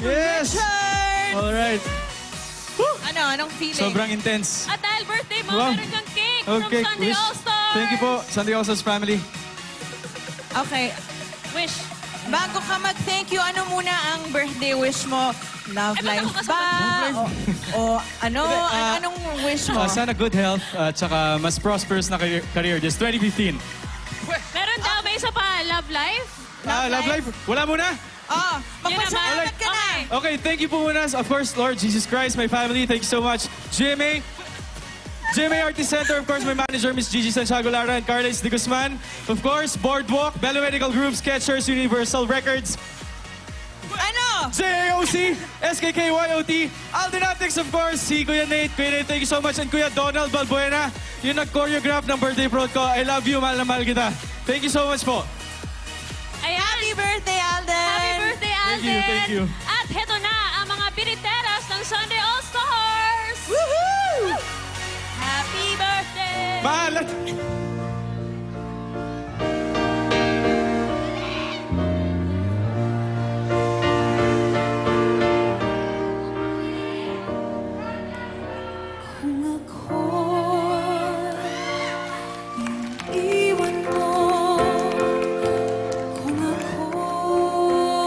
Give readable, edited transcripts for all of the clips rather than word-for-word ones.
Yes! Richard! Alright. Anong feeling? Sobrang intense. At dahil birthday mo, Wow. meron kang cake Okay, from Sunday wish. All-Stars. Thank you po, Sunday All-Stars family. Okay. Wish. Bago ka mag-thank you, ano muna ang birthday wish mo? Love ba't life ako kasama? ba? O anong wish mo? Sana good health at saka mas prosperous na career this 2015. Meron daw, may isa pa, love life. Love life. Wala muna? Oh, Yun naman. magpasalamat ka na. Okay. Okay, thank you po muna. Of course, Lord Jesus Christ, my family, thank you so much. GMA Artist Center, of course, my manager, Miss Gigi Santiago Lara and Carles de Guzman. Of course, Boardwalk, Bello Medical Group, Skechers, Universal Records, Ano? JAOC, SKKYOT, Aldonatics, of course, si Kuya Nate. Kuya Nate, thank you so much. And Kuya Donald Balbuena, yung nag-choreograph ng birthday prod ko. I love you, mahal na mahal kita. Thank you so much po. Ayan. Happy birthday, Alden! Happy birthday, Alden! Thank you. At heto na ang mga biniteras ng Sunday All-Stars! Woohoo! Happy birthday! Mahal! Kung ako'y iniwan mo, kung ako'y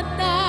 mata